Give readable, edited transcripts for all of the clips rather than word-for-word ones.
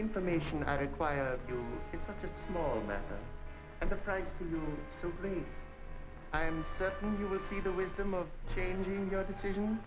information I require of you is such a small matter, and the price to you so great. I am certain you will see the wisdom of changing your decision.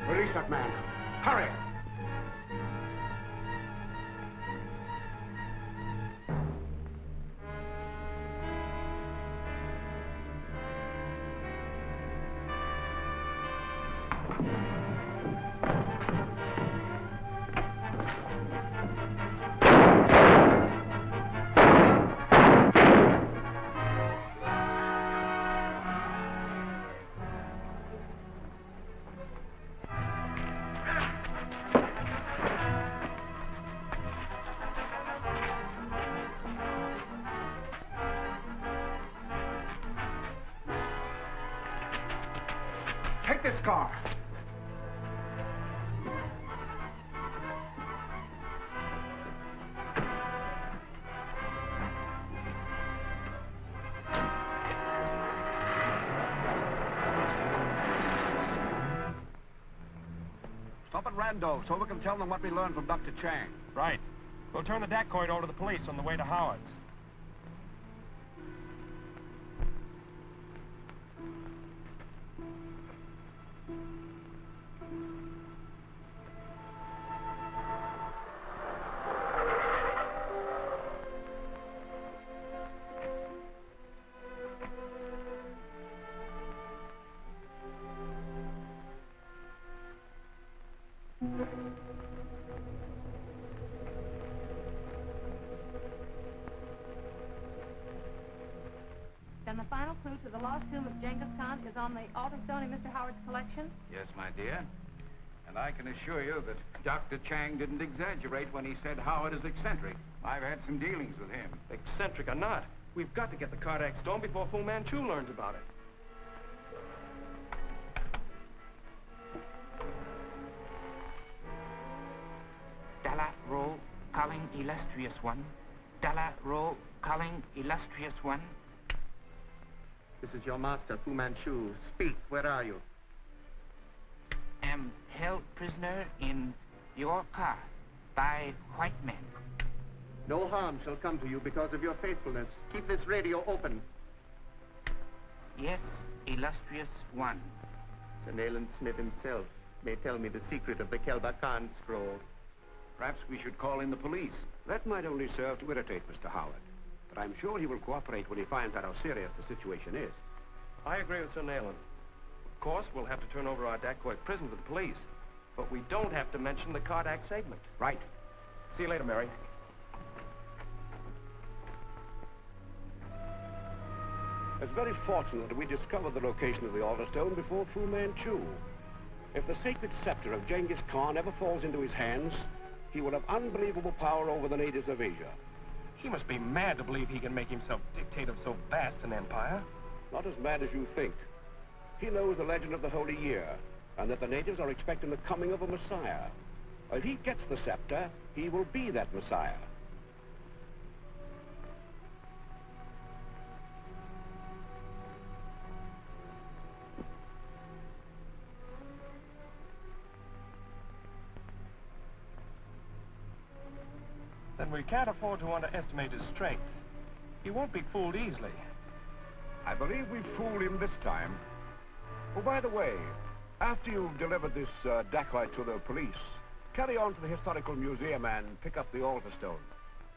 Release that man. Hurry! Take this car. Stop at Rando so we can tell them what we learned from Dr. Chang. Right. We'll turn the dacoit over to the police on the way to Howard's. Then the final clue to the lost tomb of Genghis Khan is on the altar stone in Mr. Howard's collection? Yes, my dear. And I can assure you that Dr. Chang didn't exaggerate when he said Howard is eccentric. I've had some dealings with him. Eccentric or not, we've got to get the Kardak stone before Fu Manchu learns about it. Dalla Ro, calling illustrious one. Dalla Ro, calling illustrious one. This is your master, Fu Manchu. Speak, where are you? Am held prisoner in your car by white men. No harm shall come to you because of your faithfulness. Keep this radio open. Yes, illustrious one. Sir Nayland Smith himself may tell me the secret of the Kelba Khan scroll. Perhaps we should call in the police. That might only serve to irritate Mr. Howard. But I'm sure he will cooperate when he finds out how serious the situation is. I agree with Sir Nayland. Of course, we'll have to turn over our dacoit prison to the police. But we don't have to mention the Kardak segment. Right. See you later, Mary. It's very fortunate that we discovered the location of the altar stone before Fu Manchu. If the sacred scepter of Genghis Khan ever falls into his hands, he will have unbelievable power over the natives of Asia. He must be mad to believe he can make himself dictate of so vast an empire. Not as mad as you think. He knows the legend of the Holy Year, and that the natives are expecting the coming of a Messiah. If he gets the scepter, he will be that Messiah. we can't afford to underestimate his strength. He won't be fooled easily. I believe we've fooled him this time. Oh, by the way, after you've delivered this dacoit to the police, carry on to the Historical Museum and pick up the altar stone.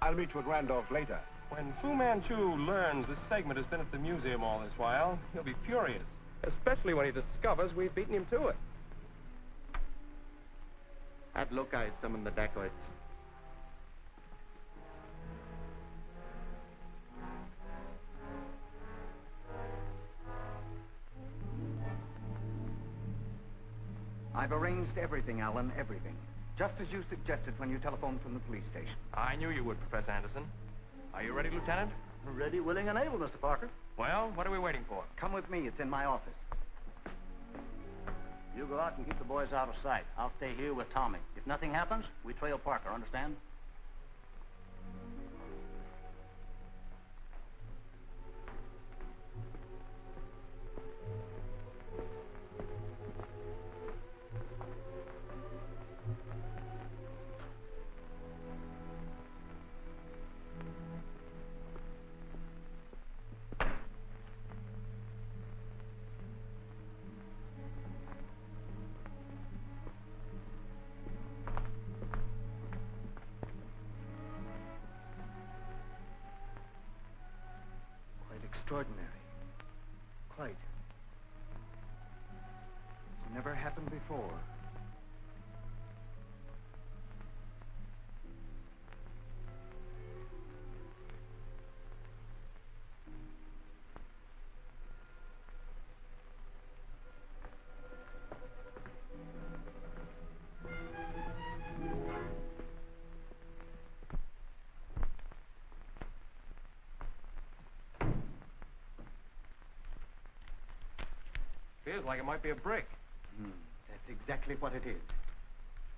I'll meet you at Randolph later. When Fu Manchu learns this segment has been at the museum all this while, he'll be furious. Especially when he discovers we've beaten him to it. At Loci summoned the dacoits. I've arranged everything, Alan, everything. Just as you suggested when you telephoned from the police station. I knew you would, Professor Anderson. Are you ready, Lieutenant? Ready, willing, and able, Mr. Parker. Well, what are we waiting for? Come with me. It's in my office. You go out and keep the boys out of sight. I'll stay here with Tommy. If nothing happens, we trail Parker, understand? Extraordinary. Quite. It's never happened before. Feels like it might be a brick. That's exactly what it is.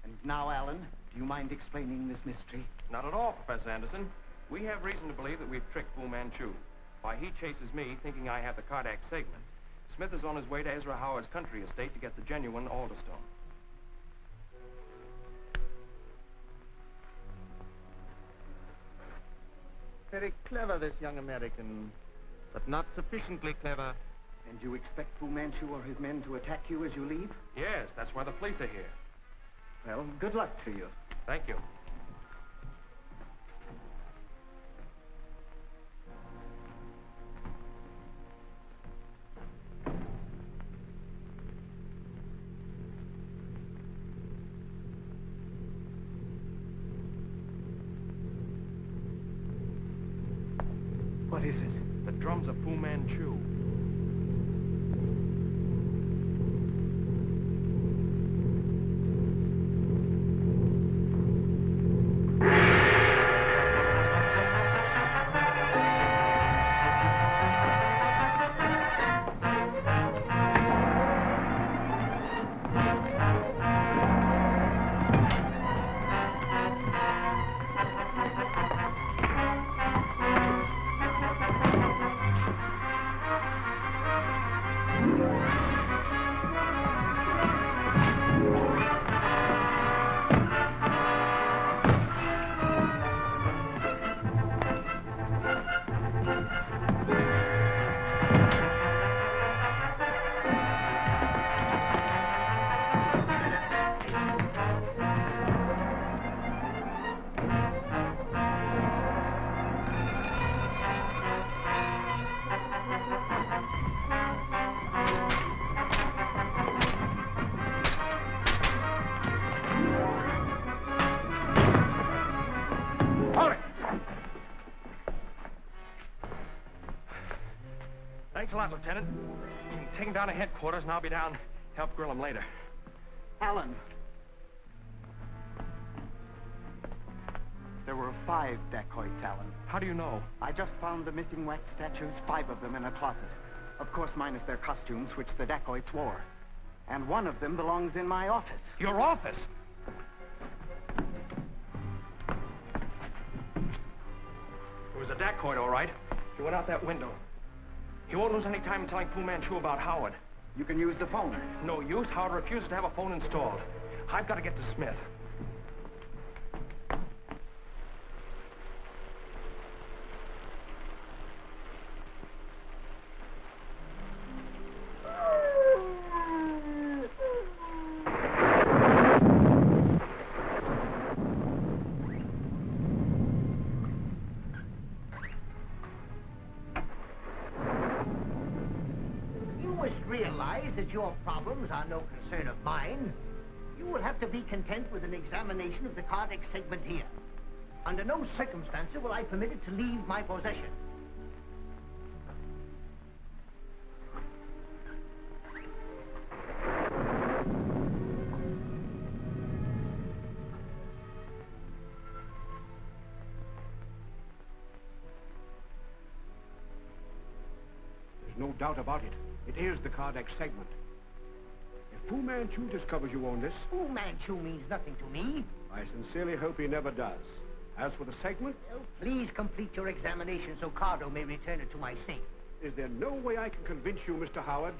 And now, Alan, do you mind explaining this mystery? Not at all, Professor Anderson. We have reason to believe that we've tricked Fu Manchu. Why, he chases me, thinking I have the cardiac segment. Smith is on his way to Ezra Howard's country estate to get the genuine Alderstone. Very clever, this young American, but not sufficiently clever. And you expect Fu Manchu or his men to attack you as you leave? Yes, that's why the police are here. Well, good luck to you. Thank you. What is it? The drums of Fu Manchu. Thanks a lot, Lieutenant. You can take him down to headquarters, and I'll be down to help grill him later. Alan. There were 5 dacoits, Alan. How do you know? I just found the missing wax statues, 5 of them in a closet. Of course, minus their costumes, which the dacoits wore. And one of them belongs in my office. Your office? It was a dacoit, all right. He went out that window. He won't lose any time in telling Fu Manchu about Howard. You can use the phone. No use. Howard refuses to have a phone installed. I've got to get to Smith. as your problems are no concern of mine, you will have to be content with an examination of the Cardex segment here. Under no circumstances will I permit it to leave my possession. There's no doubt about it. It is the Cardex segment. If Fu Manchu discovers you own this... Fu Manchu means nothing to me. I sincerely hope he never does. As for the segment... Well, please complete your examination so Cardo may return it to my safe. Is there no way I can convince you, Mr. Howard?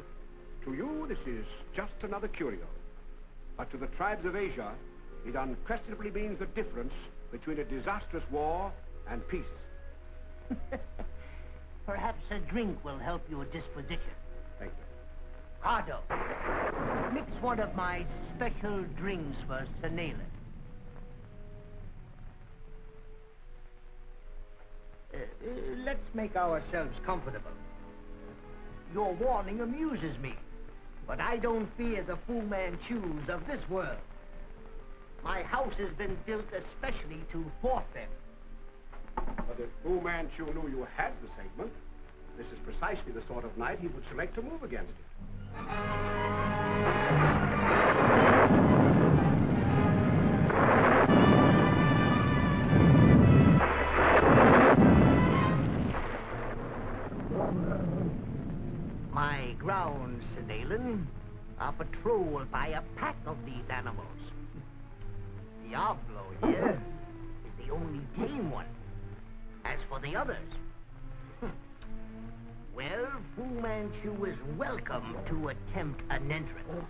To you, this is just another curio. But to the tribes of Asia, it unquestionably means the difference between a disastrous war and peace. Perhaps a drink will help your disposition. Thank you. Cardo, mix one of my special drinks for Senalen. Let's make ourselves comfortable. Your warning amuses me, but I don't fear the Fu Manchus of this world. My house has been built especially to thwart them. But if Fu Manchu knew you had the segment, this is precisely the sort of night he would select to move against it. My grounds, Senalen, are patrolled by a pack of these animals. Diablo here is the only tame one. As for the others, well, Fu Manchu is welcome to attempt an entrance.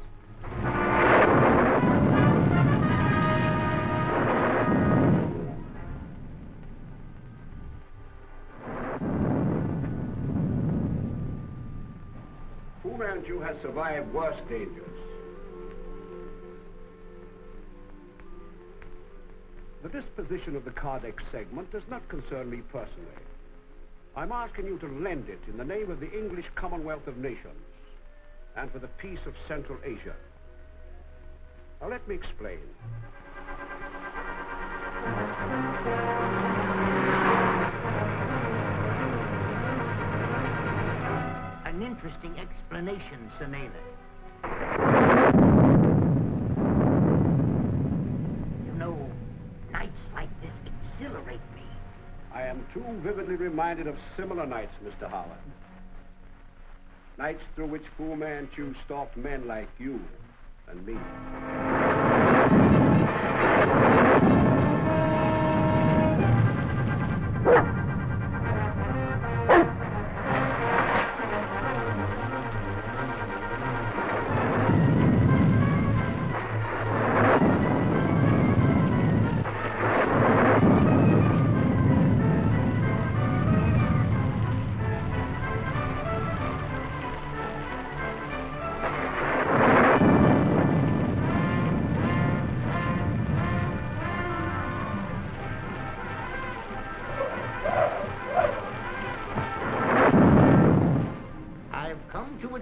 Fu Manchu has survived worse dangers. The disposition of the Cardex segment does not concern me personally. I'm asking you to lend it in the name of the English Commonwealth of Nations and for the peace of Central Asia. Now let me explain. An interesting explanation, Senalen. You know, nights like this exhilarate me. I am too vividly reminded of similar nights, Mr. Howard. Nights through which Fu Manchu stalked men like you and me.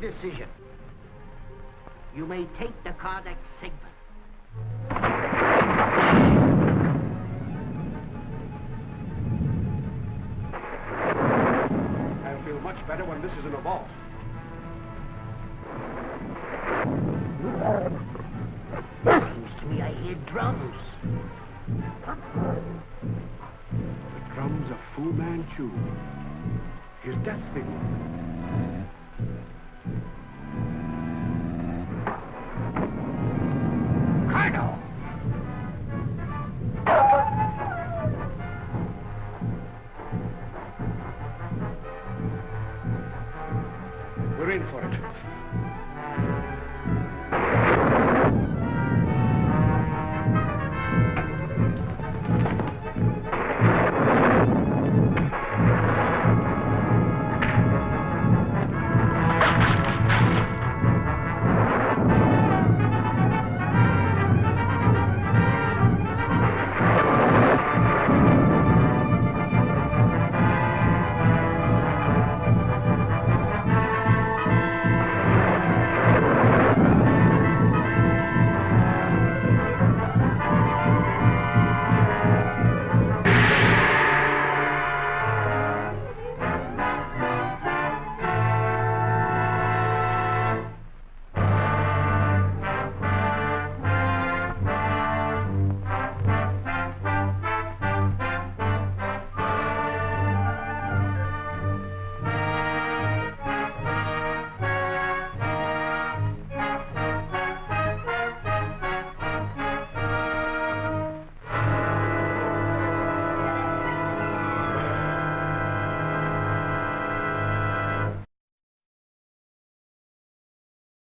Decision. You may take the Cardex segment. I feel much better when this is in a vault. Seems to me I hear drums. The drums of Fu Manchu. His death signal. Cardo!